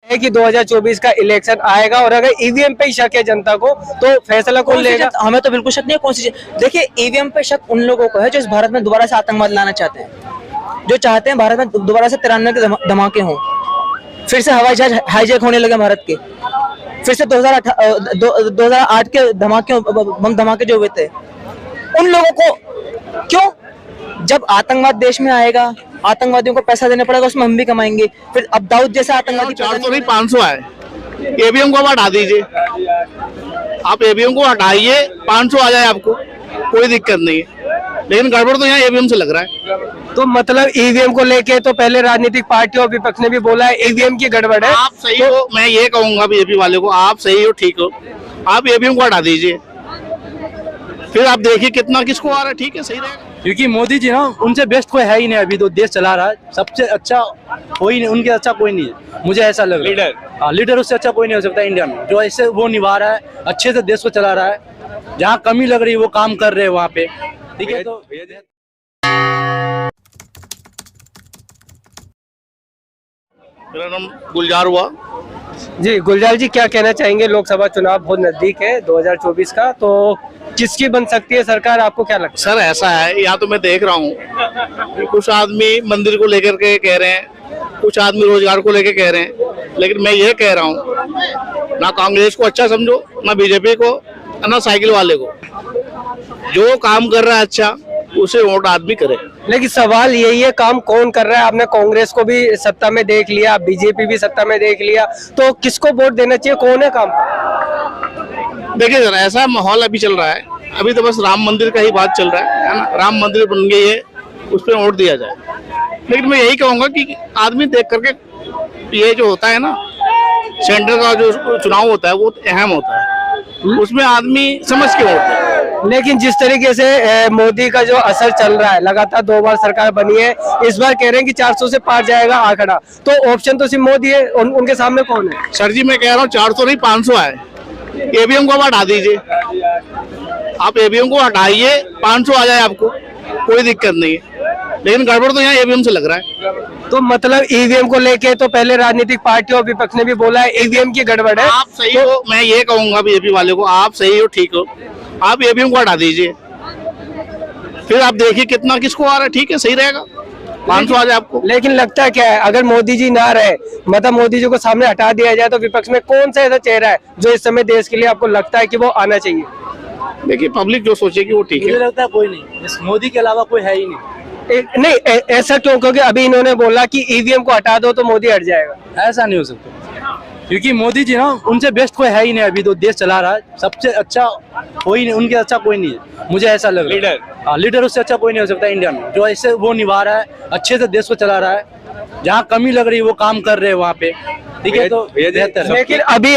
है कि 2024 का इलेक्शन आएगा और अगर ईवीएम पे ही शक है जनता को तो फैसला कौन लेगा? हमें तो बिल्कुल शक नहीं है। कौन सी देखिए, ईवीएम पे शक उन लोगों को है जो इस भारत में दोबारा से आतंकवाद लाना चाहते हैं, जो चाहते हैं भारत में दोबारा से 93 के धमाके हों, फिर से हवाई जहाज हाईजैक होने लगे भारत के, फिर से 2008 के धमाके, बम धमाके जो हुए थे, उन लोगों को क्यों? जब आतंकवाद देश में आएगा, आतंकवादियों को पैसा देना पड़ेगा, उसमें हम भी कमाएंगे। फिर अब दाऊद जैसा आतंकवादी 400 नहीं 500 आए, ईवीएम को आप हटा दीजिए, आप ईवीएम को हटाइए, 500 आ जाए आपको, कोई दिक्कत नहीं है। लेकिन गड़बड़ तो यहाँ ईवीएम से लग रहा है। तो मतलब ईवीएम को लेके तो पहले राजनीतिक पार्टियों और विपक्ष ने भी बोला है ईवीएम की गड़बड़ है। आप सही हो, मैं ये कहूंगा बीजेपी वाले को, आप सही हो, ठीक हो, आप ईवीएम को हटा दीजिए, फिर आप देखिए कितना किसको आ रहा है, ठीक है, सही रहेगा। क्योंकि मोदी जी ना, उनसे बेस्ट कोई है ही नहीं, अभी तो देश चला रहा है, सबसे अच्छा कोई नहीं, उनके अच्छा कोई नहीं है, मुझे ऐसा लग रहा है। लीडर, लीडर उससे अच्छा कोई नहीं हो सकता इंडिया में, जो ऐसे वो निभा रहा है, अच्छे से देश को चला रहा है, जहाँ कमी लग रही है वो काम कर रहे हैं वहाँ पे, ठीक है। तो मेरा नाम गुलजार हुआ जी। गुलजार जी, क्या कहना चाहेंगे? लोकसभा चुनाव बहुत नजदीक है 2024 का, तो किसकी बन सकती है सरकार, आपको क्या लगता सर? ऐसा है, यहाँ तो मैं देख रहा हूँ कुछ आदमी मंदिर को लेकर के कह रहे हैं, कुछ आदमी रोजगार को लेकर कह रहे हैं, लेकिन मैं ये कह रहा हूँ, ना कांग्रेस को अच्छा समझो, ना बीजेपी को, ना साइकिल वाले को, जो काम कर रहा है अच्छा उसे वोट आदमी करे। लेकिन सवाल यही है, काम कौन कर रहा है? आपने कांग्रेस को भी सत्ता में देख लिया, बीजेपी भी सत्ता में देख लिया, तो किसको वोट देना चाहिए, कौन है काम? देखिए सर, ऐसा माहौल अभी चल रहा है, अभी तो बस राम मंदिर का ही बात चल रहा है ना, राम मंदिर बन गई है, उस पर वोट दिया जाए। लेकिन मैं यही कहूंगा कि आदमी देख करके, ये जो होता है ना, सेंटर का जो चुनाव होता है वो अहम होता है, उसमें आदमी समझ के वोट दे। लेकिन जिस तरीके से मोदी का जो असर चल रहा है, लगातार 2 बार सरकार बनी है, इस बार कह रहे हैं कि 400 से पार जाएगा आंकड़ा, तो ऑप्शन तो सिर्फ मोदी है, उनके सामने कौन है? सर जी, मैं कह रहा हूँ 400 नहीं 500 आए, ईवीएम को आप हटा दीजिए, आप ईवीएम को हटाइए, 500 आ जाए आपको, कोई दिक्कत नहीं है। लेकिन गड़बड़ तो यहाँ ईवीएम से लग रहा है। तो मतलब ईवीएम को लेके तो पहले राजनीतिक पार्टियों और विपक्ष ने भी बोला है ईवीएम की गड़बड़ है। आप सही हो, मैं ये कहूंगा बीजेपी वाले को, आप सही हो, ठीक हो, आप ईवीएम को हटा दीजिए, फिर आप देखिए कितना किसको आ रहा है, ठीक है, सही रहेगा, 500 आ जाए आपको। लेकिन लगता है क्या है, अगर मोदी जी ना रहे, मतलब मोदी जी को सामने हटा दिया जाए, तो विपक्ष में कौन सा ऐसा चेहरा है जो इस समय देश के लिए आपको लगता है कि वो आना चाहिए? देखिए, पब्लिक जो सोचेगी वो ठीक है। मुझे लगता है कोई नहीं, इस मोदी के अलावा कोई है ही नहीं। नहीं, ऐसा क्यों? क्योंकि अभी इन्होंने बोला कि ईवीएम को हटा दो तो मोदी हट जाएगा। ऐसा नहीं हो सकता, क्योंकि मोदी जी ना, उनसे बेस्ट कोई है ही नहीं, अभी तो देश चला रहा है, सबसे अच्छा कोई नहीं, उनके अच्छा कोई नहीं है, मुझे ऐसा लग रहा है। लीडर, लीडर उससे अच्छा कोई नहीं हो सकता इंडिया में, जो ऐसे वो निभा रहा है, अच्छे से देश को चला रहा है, जहाँ कमी लग रही है वो काम कर रहे हैं वहाँ पे, ठीक है। तो लेकिन अभी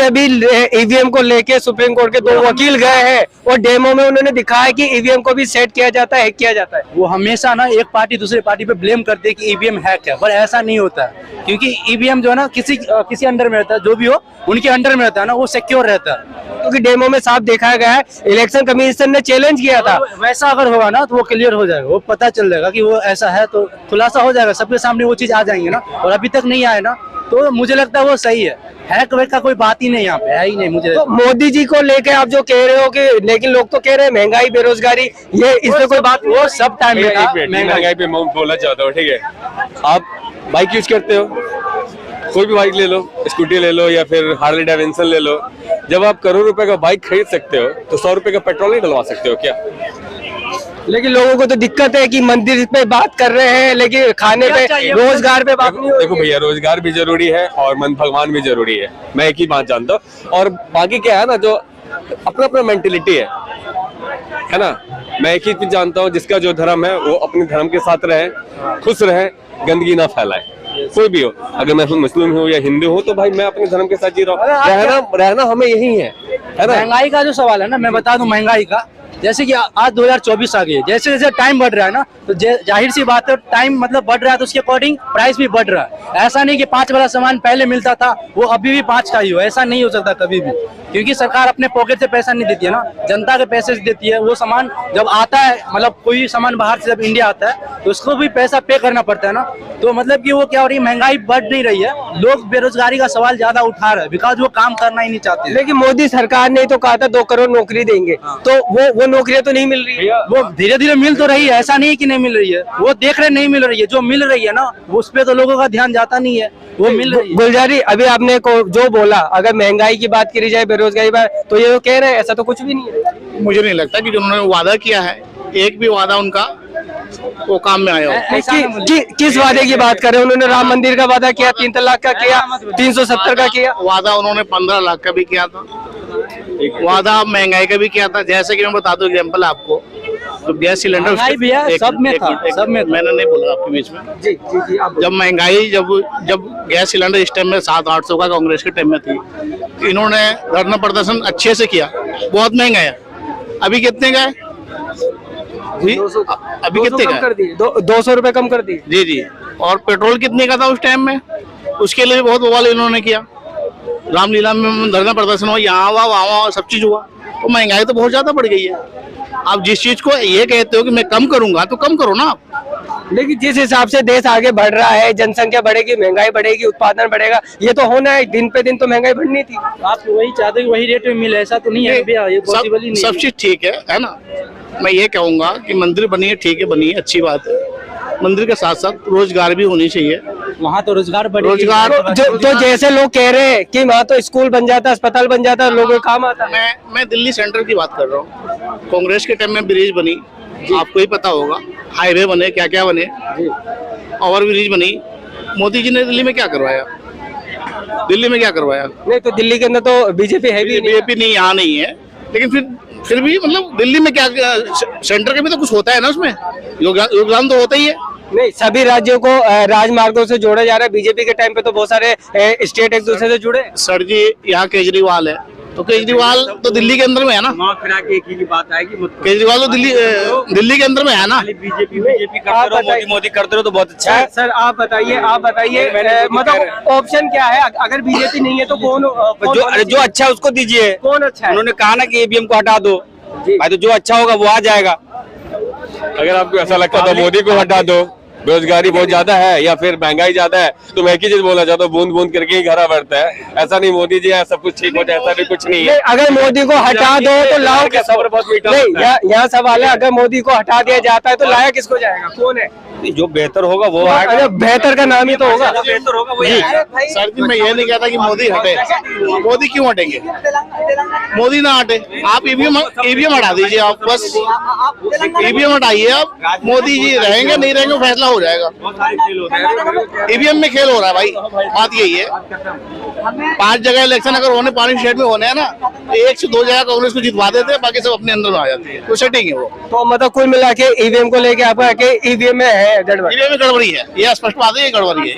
ईवीएम को लेके सुप्रीम कोर्ट के 2 वकील गए हैं और डेमो में उन्होंने दिखाया कि ईवीएम को भी सेट किया जाता है, हैक किया जाता है। वो हमेशा ना एक पार्टी दूसरी पार्टी पे ब्लेम करते हैं कि ईवीएम हैक है, पर ऐसा नहीं होता है, क्योंकि ईवीएम जो है ना, किसी अंडर में रहता है, जो भी हो उनके अंडर में रहता है ना, वो सिक्योर रहता है। क्योंकि डेमो में साफ देखा गया है, इलेक्शन कमीशन ने चैलेंज किया था, वैसा अगर होगा ना तो वो क्लियर हो जाएगा, वो पता चल जाएगा कि वो ऐसा है, तो खुलासा हो जाएगा, सबके सामने वो चीज आ जाएंगे ना, और अभी तक नहीं आए ना, तो मुझे लगता है वो सही है, हैक वैक का कोई बात ही नहीं यहाँ पे, है ही नहीं। मुझे तो मोदी जी को लेके आप जो कह रहे हो कि, लेकिन लोग तो कह रहे हैं महंगाई, बेरोजगारी, ये इसमें कोई बात, वो सब टाइम में था। महंगाई पे बोलना चाहता हूँ, ठीक है। आप बाइक यूज करते हो, कोई भी बाइक ले लो, स्कूटी ले लो या फिर हार्ले डेविडसन ले लो, जब आप करोड़ रुपए का बाइक खरीद सकते हो तो 100 रुपए का पेट्रोल नहीं डलवा सकते हो क्या? लेकिन लोगों को तो दिक्कत है कि मंदिर पे बात कर रहे हैं, लेकिन खाने पे, रोजगार पे बात नहीं हो रही। देखो भैया, रोजगार भी जरूरी है और मन भगवान भी जरूरी है, मैं एक ही बात जानता हूँ। और बाकी क्या है ना, जो अपना अपना मेंटेलिटी है ना, मैं एक ही चीज जानता हूँ, जिसका जो धर्म है वो अपने धर्म के साथ रहे, खुश रहे, गंदगी ना फैलाए, कोई भी हो। अगर मैं मुस्लिम हूँ या हिंदू हूँ तो भाई मैं अपने धर्म के साथ जी रहा हूँ, रहना हमें यही है ना। महंगाई का जो सवाल है ना, मैं बता दूं महंगाई का, जैसे कि आज 2024 आ गई है, जैसे जैसे टाइम बढ़ रहा है ना, तो जाहिर सी बात है, टाइम मतलब बढ़ रहा है तो उसके अकॉर्डिंग प्राइस भी बढ़ रहा है। ऐसा नहीं कि 5 वाला सामान पहले मिलता था वो अभी भी 5 का ही हो, ऐसा नहीं हो सकता कभी भी। क्योंकि सरकार अपने पॉकेट से पैसा नहीं देती है ना, जनता के पैसे से देती है। वो सामान जब आता है, मतलब कोई सामान बाहर से जब इंडिया आता है तो उसको भी पैसा पे करना पड़ता है ना। तो मतलब कि वो क्या हो रही है, महंगाई बढ़ नहीं रही है, लोग बेरोजगारी का सवाल ज्यादा उठा रहे हैं बिकॉज वो काम करना ही नहीं चाहते। लेकिन मोदी सरकार ने तो कहा था 2 करोड़ नौकरी देंगे, तो वो नौकरियां तो नहीं मिल रही है। वो धीरे धीरे मिल तो रही है, ऐसा नहीं कि नहीं मिल रही है, वो देख रहे नहीं मिल रही है, जो मिल रही है ना उस पे तो लोगों का ध्यान जाता नहीं है, वो मिल रही है। गुलजारी, अभी आपने जो बोला, अगर महंगाई की बात करी जाए, बेरोजगारी बात, तो ये तो कह रहे हैं ऐसा तो कुछ भी नहीं है। मुझे नहीं लगता कि जो उन्होंने वादा किया है, एक भी वादा उनका वो काम में आया हो। किस वादे की बात कर रहे हैं? उन्होंने राम मंदिर का वादा किया, 3 तलाक का किया, 370 का किया। वादा उन्होंने 15 लाख का भी किया था, वादा महंगाई का भी किया था। जैसे कि मैं बता दूं एग्जांपल आपको, तो गैस सिलेंडर भी है, सब में था, सब में। मैंने नहीं बोला आपके बीच में। जी जी जी, आप जब महंगाई जब गैस सिलेंडर इस टाइम में 700-800 का कांग्रेस के टाइम में थी, इन्होंने धरना प्रदर्शन अच्छे से किया, बहुत महंगा है। अभी कितने का है जी? अभी कितने का कर दिए, 200 रुपए कम कर दिए। जी जी। और पेट्रोल कितने का था उस टाइम में, उसके लिए बहुत बवाल इन्होंने किया। रामलीला में धरना प्रदर्शन हुआ, यहाँ हुआ वहाँ हुआ, सब चीज हुआ। तो महंगाई तो बहुत ज्यादा बढ़ गई है। आप जिस चीज को ये कहते हो कि मैं कम करूंगा, तो कम करो ना आप। लेकिन जिस हिसाब से देश आगे बढ़ रहा है, जनसंख्या बढ़ेगी, महंगाई बढ़ेगी, उत्पादन बढ़ेगा, ये तो होना है, दिन पे दिन तो महंगाई बढ़नी थी। आप वही चाहते हो वही रेट में मिले, ऐसा तो नहीं है भैया, ये पॉसिबल ही नहीं सब चीज ठीक है ना। मैं ये कहूंगा कि मंदिर बनी है, ठीक है, बनी है, अच्छी बात है। मंदिर के साथ साथ रोजगार भी होनी चाहिए वहाँ, तो रोजगार रोजगार तो जैसे लोग कह रहे हैं कि वहाँ तो स्कूल बन जाता, अस्पताल बन जाता, लोगों को काम आता। मैं दिल्ली सेंटर की बात कर रहा हूँ। कांग्रेस के टाइम में ब्रिज बनी, आपको ही पता होगा, हाईवे बने, क्या क्या बने, ओवर ब्रिज बनी। मोदी जी ने दिल्ली में क्या करवाया? दिल्ली में क्या करवाया? नहीं तो दिल्ली के अंदर तो बीजेपी है भी नहीं। बीजेपी नहीं, यहाँ नहीं है, लेकिन फिर भी मतलब दिल्ली में क्या, सेंटर के भी तो कुछ होता है ना, उसमें योगदान तो होता ही है। नहीं, सभी राज्यों को राजमार्गों से जोड़ा जा रहा है। बीजेपी के टाइम पे तो बहुत सारे स्टेट एक दूसरे से जुड़े। सर जी, यहाँ केजरीवाल है, तो केजरीवाल तो दिल्ली के अंदर में है ना। एक ही बात आएगी, केजरीवाल तो दिल्ली के अंदर में है ना। बीजेपी करते रहो, मोदी करते रहो तो बहुत अच्छा है। सर आप बताइए मतलब ऑप्शन क्या है? अगर बीजेपी नहीं है तो कौन जो अच्छा है उसको दीजिए। कौन अच्छा है? उन्होंने कहा ना कि ईवीएम को हटा दो, भाई तो जो अच्छा होगा वो आ जाएगा। अगर आपको ऐसा लगता है तो मोदी को हटा दो, बेरोजगारी बहुत ज्यादा है या फिर महंगाई ज्यादा है, तो मैं एक ही चीज बोलना चाहता हूँ, बूंद बूंद करके ही घड़ा भरता है। ऐसा नहीं मोदी जी है सब कुछ ठीक हो जाए, ऐसा भी कुछ नहीं है। अगर मोदी को हटा दो तो लाओ किसको? यहाँ सवाल है, अगर मोदी को हटा दिया जाता है तो लाया किसको जाएगा? कौन है? जो बेहतर होगा वो आएगा। अरे बेहतर का नाम ही तो होगा। बेहतर होगा वही आएगा। सर जी, मैं ये नहीं कहता कि मोदी हटे। मोदी क्यों हटेंगे? मोदी ना हटे, आप ईवीएम हटा दीजिए। आप बस ईवीएम हटाइए, आप मोदी जी रहेंगे नहीं रहेंगे फैसला हो जाएगा। ईवीएम में खेल हो रहा है भाई, बात यही है। 5 जगह इलेक्शन अगर होने, 5 स्टेट में होने हैं ना, तो 1 से 2 जगह कांग्रेस को जितवा देते हैं, बाकी सब अपने अंदर में आ जाती है। तो सेटिंग है वो। तो मतलब कुल मिला के ईवीएम को लेके आपका ईवीएम में है गड़बड़? ईवीएम में गड़बड़ी है, ये स्पष्ट बात है, ये गड़बड़ी है।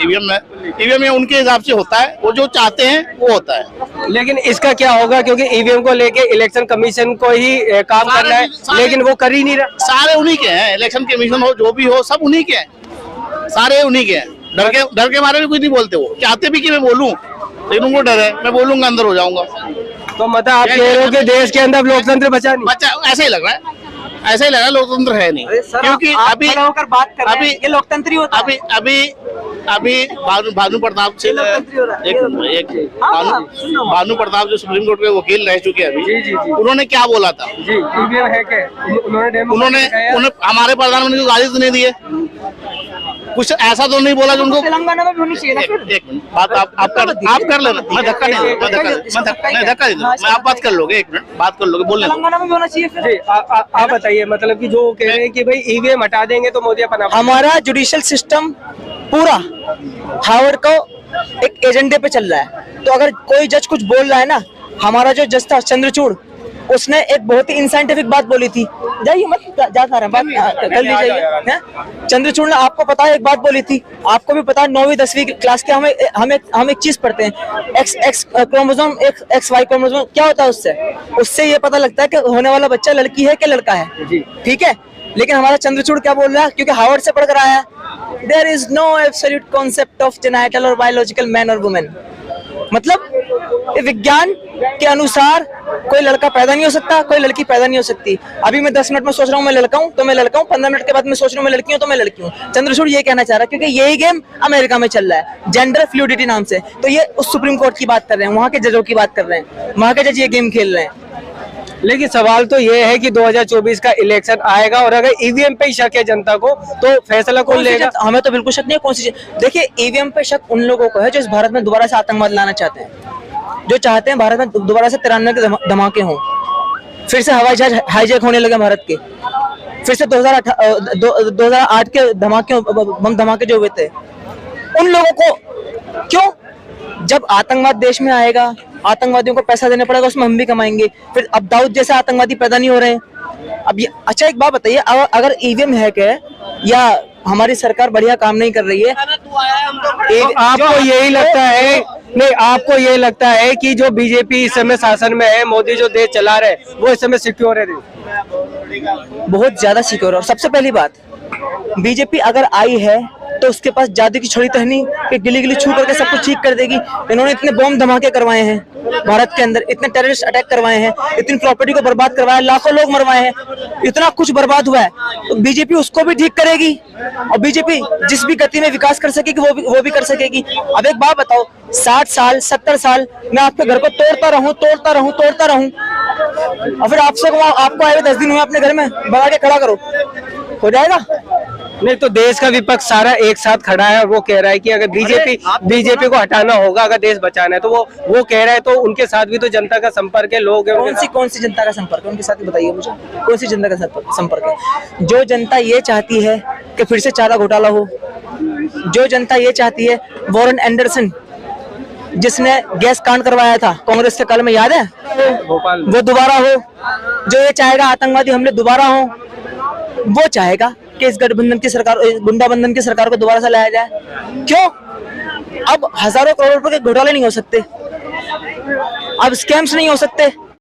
ईवीएम में उनके हिसाब से होता है, वो जो चाहते हैं वो होता है। लेकिन इसका क्या होगा, क्योंकि ईवीएम को लेके इलेक्शन कमीशन को ही काम करना है, लेकिन वो कर ही नहीं रहा। सारे उन्हीं के हैं, इलेक्शन कमीशन हो जो भी हो, सब उन्हीं के हैं, सारे उन्हीं के हैं। डर के मारे भी कुछ नहीं बोलते। वो चाहते भी कि मैं बोलूं, लेकिन उनको डर है, मैं बोलूंगा अंदर हो जाऊंगा। तो मतलब आप कह रहे हो कि देश के अंदर लोकतंत्र बचा नहीं? बच्चा ऐसा ही लग रहा है, ऐसा ही लग रहा है, लोकतंत्र है नहीं। क्योंकि अभी बात कर रहे हैं, ये लोकतंत्र ही होता है। अभी भानु प्रताप से भानु प्रताप जो सुप्रीम कोर्ट के वकील रह चुके हैं अभी, उन्होंने क्या बोला था? जी, ईवीएम है क्या? उन्होंने हमारे प्रधानमंत्री को गाली तो नहीं दी है, कुछ ऐसा तो नहीं बोला कि उनको तेलंगाना में भी होनी चाहिए ना। एक मिनट, बात आप कर लेना, मैं धक्का नहीं दूंगा, धक्का नहीं दूंगा, मैं आप बात कर लोगे, 1 मिनट बात कर लोगे, बोलने तेलंगाना में भी होना चाहिए। जी, आप बताइए, मतलब कि जो कह रहे हैं कि भाई ईवीएम हटा देंगे तो मोदी अपना। हमारा जुडिशियल सिस्टम पूरा हार्वर्ड को एक एजेंडे पे चल रहा है। तो अगर कोई जज कुछ बोल रहा है ना, हमारा जो जज था चंद्रचूड़, उसने एक बहुत ही इनसाइंटिफिक बात बोली थी। जाइए मत जा रहे बात कर लीजिए। चंद्रचूड़ ने, आपको पता है, एक बात बोली थी, आपको भी पता है, 9वीं 10वीं क्लास के हम एक चीज पढ़ते हैं, X chromosome, X Y chromosome. क्या होता है उससे ये पता लगता है कि होने वाला बच्चा लड़की है कि लड़का है। ठीक है, लेकिन हमारा चंद्रचूड़ क्या बोल रहा है, क्योंकि हार्वर्ड से पढ़ कर आया है, there is no absolute concept of genetical और बायोलॉजिकल मैन और वुमेन। मतलब ये विज्ञान के अनुसार कोई लड़का पैदा नहीं हो सकता, कोई लड़की पैदा नहीं हो सकती। अभी मैं 10 मिनट में सोच रहा हूँ मैं लड़का हूँ तो मैं लड़का हूँ, 15 मिनट के बाद मैं सोच रहा हूँ मैं लड़की हूँ तो मैं लड़की हूँ। चंद्रचूड़ ये कहना चाह रहा है, क्योंकि यही गेम अमेरिका में चल रहा है जेंडर फ्लूइडिटी नाम से। तो ये उस सुप्रीम कोर्ट की बात कर रहे हैं, वहां के जजों की बात कर रहे हैं, वहां के जज ये गेम खेल रहे हैं। लेकिन सवाल तो ये है कि 2024 का इलेक्शन आएगा और अगर ईवीएम पे ही शक है जनता को तो फैसला कौन लेगा? हमें तो बिल्कुल शक नहीं है कौन सी। देखिए ईवीएम पे शक उन लोगों को है जो इस भारत में दोबारा से आतंकवाद लाना चाहते हैं, जो चाहते हैं भारत में दोबारा से 93 के धमाके हों, फिर से हवाई जहाज हाईजैक होने लगे भारत के, फिर से 2008 के धमाके बम धमाके जो हुए थे। उन लोगों को क्यों, जब आतंकवाद देश में आएगा आतंकवादियों को पैसा देना पड़ेगा, उसमें हम भी कमाएंगे। फिर अब दाऊद जैसे आतंकवादी पैदा नहीं हो रहे हैं। अब ये अच्छा एक बात बताइए, अगर ईवीएम हैक है या हमारी सरकार बढ़िया काम नहीं कर रही है, तो आपको यही लगता है, नहीं आपको ये लगता है कि जो बीजेपी इस समय शासन में है, मोदी जो देश चला रहे हैं वो इस समय सिक्योर है? बहुत ज्यादा सिक्योर। और सबसे पहली बात, बीजेपी अगर आई है तो उसके पास जादू की छड़ी तो है नहीं कि गिली गिली छू करके सब कुछ ठीक कर देगी। इन्होंने इतने बम धमाके करवाए हैं भारत के अंदर, इतने टेररिस्ट अटैक करवाए हैं, इतनी प्रॉपर्टी को बर्बाद करवाया, लाखों लोग मरवाए हैं, इतना कुछ बर्बाद हुआ है, तो बीजेपी उसको भी ठीक करेगी। और बीजेपी जिस भी गति में विकास कर सकेगी वो भी कर सकेगी। अब एक बात बताओ, 60 साल 70 साल मैं आपके घर को तोड़ता रहूं और फिर आपको आए 10 दिन हुए अपने घर में बना के खड़ा करो, हो जाएगा? नहीं, तो देश का विपक्ष सारा एक साथ खड़ा है और वो कह रहा है कि अगर बीजेपी को हटाना होगा, अगर देश बचाना है, तो वो कह रहा है। तो उनके साथ भी तो जनता का संपर्क है, लोग हैं। कौन सी जनता का संपर्क है उनके साथ, बताइए मुझे, कौन सी जनता का संपर्क है? जो जनता ये चाहती है कि फिर से चारा घोटाला हो, जो जनता ये चाहती है वॉरेन एंडरसन जिसने गैस कांड करवाया था कांग्रेस के काल में, याद है, वो दोबारा हो, जो ये चाहेगा आतंकवादी हमले दोबारा हो, वो चाहेगा कि इस गठबंधन की सरकार, गुंडाबंधन की सरकार को दोबारा से लाया जाए। क्यों? अब हजारों करोड़ रुपए के घोटाले नहीं हो सकते, अब स्कैम्स नहीं हो सकते,